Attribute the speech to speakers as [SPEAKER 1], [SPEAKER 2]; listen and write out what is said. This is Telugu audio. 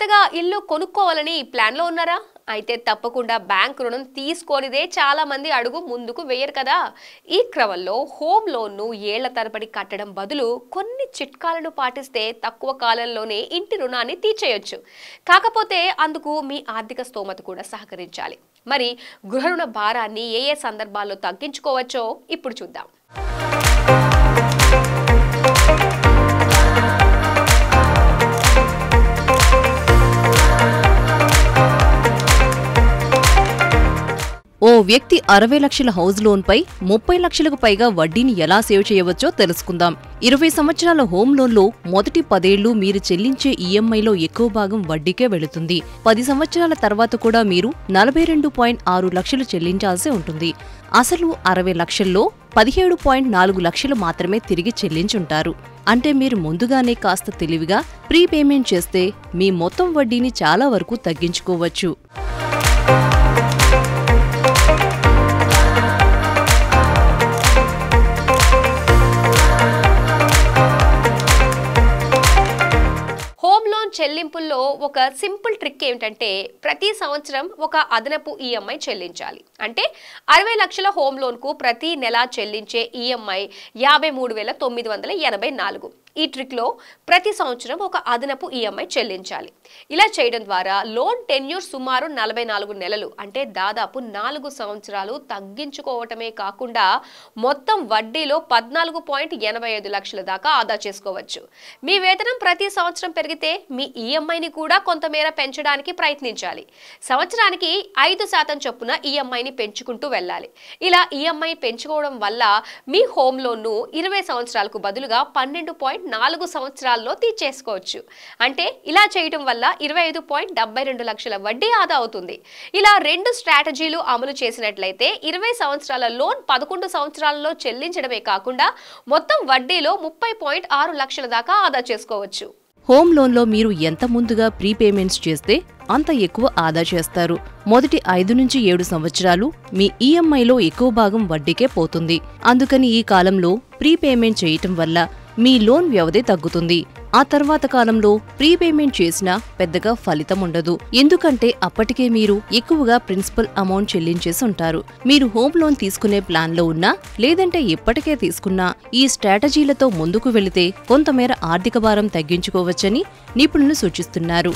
[SPEAKER 1] కొత్తగా ఇల్లు కొనుక్కోవాలని ప్లాన్లో ఉన్నారా? అయితే తప్పకుండా బ్యాంక్ రుణం తీసుకోనిదే చాలా మంది అడుగు ముందుకు వేయరు కదా. ఈ క్రమంలో హోమ్ లోన్ను ఏళ్ల తరబడి కట్టడం బదులు కొన్ని చిట్కాలను పాటిస్తే తక్కువ కాలంలోనే ఇంటి రుణాన్ని తీర్చేయొచ్చు. కాకపోతే అందుకు మీ ఆర్థిక స్తోమత కూడా సహకరించాలి. మరి గృహ రుణ భారాన్ని ఏ ఏ సందర్భాల్లో తగ్గించుకోవచ్చో ఇప్పుడు చూద్దాం.
[SPEAKER 2] ఓ వ్యక్తి 60 లక్షల హౌస్ లోన్ పై 30 లక్షలకు పైగా వడ్డీని ఎలా సేవ్ చేయవచ్చో తెలుసుకుందాం. 20 సంవత్సరాల హోమ్ లోన్లో మొదటి 10 ఏళ్లు మీరు చెల్లించే ఈఎంఐలో ఎక్కువ భాగం వడ్డీకే వెళుతుంది. 10 సంవత్సరాల తర్వాత కూడా మీరు 42.6 లక్షలు చెల్లించాల్సి ఉంటుంది. అసలు 60 లక్షల్లో 17.4 లక్షలు మాత్రమే తిరిగి చెల్లించుంటారు. అంటే మీరు ముందుగానే కాస్త తెలివిగా ప్రీపేమెంట్ చేస్తే మీ మొత్తం వడ్డీని చాలా వరకు తగ్గించుకోవచ్చు.
[SPEAKER 1] చెల్లింపుల్లో ఒక సింపుల్ ట్రిక్ ఏమిటంటే ప్రతి సంవత్సరం ఒక అదనపు ఈఎంఐ చెల్లించాలి. అంటే 60 లక్షల హోమ్ లోన్కు ప్రతి నెల చెల్లించే ఈఎంఐ 53,984. ఈ ట్రిక్లో ప్రతి సంవత్సరం ఒక అదనపు ఈఎంఐ చెల్లించాలి. ఇలా చేయడం ద్వారా లోన్ టెన్యూర్ సుమారు 44 నెలలు అంటే దాదాపు 4 సంవత్సరాలు తగ్గించుకోవటమే కాకుండా మొత్తం వడ్డీలో 14.85 లక్షల దాకా ఆదా చేసుకోవచ్చు. మీ వేతనం ప్రతి సంవత్సరం పెరిగితే మీ ఈఎంఐని కూడా కొంతమేర పెంచడానికి ప్రయత్నించాలి. సంవత్సరానికి 5% చొప్పున ఈఎంఐని పెంచుకుంటూ వెళ్ళాలి. ఇలా ఈఎంఐ పెంచుకోవడం వల్ల మీ హోమ్ లోన్ను 20 సంవత్సరాలకు బదులుగా 12.4 సంవత్సరాల్లో తీర్చేసుకోవచ్చు. అంటే ఇలా చేయడం వల్ల 25.72 లక్షల వడ్డీ ఆదా అవుతుంది. ఇలా 2 స్ట్రాటజీలు అమలు చేసినట్లయితే 20 సంవత్సరాల లోన్ 11 సంవత్సరాలలో చెల్లించడమే కాకుండా మొత్తం వడ్డీలో 30.6 లక్షల దాకా ఆదా చేసుకోవచ్చు.
[SPEAKER 2] హోమ్ లోన్లో మీరు ఎంత ముందుగా ప్రీపేమెంట్స్ చేస్తే అంత ఎక్కువ ఆదా చేస్తారు. మొదటి 5 నుంచి 7 సంవత్సరాలు మీ ఈఎంఐలో ఎక్కువ భాగం వడ్డీకే పోతుంది. అందుకని ఈ కాలంలో ప్రీపేమెంట్ చేయటం వల్ల మీ లోన్ వ్యవధి తగ్గుతుంది. ఆ తర్వాత కాలంలో ప్రీపేమెంట్ చేసినా పెద్దగా ఫలితం ఉండదు. ఎందుకంటే అప్పటికే మీరు ఎక్కువగా ప్రిన్సిపల్ అమౌంట్ చెల్లించేసి ఉంటారు. మీరు హోమ్ లోన్ తీసుకునే ప్లాన్లో ఉన్నా లేదంటే ఎప్పటికే తీసుకున్నా ఈ స్ట్రాటజీలతో ముందుకు వెళితే కొంతమేర ఆర్థిక భారం తగ్గించుకోవచ్చని నిపుణులు సూచిస్తున్నారు.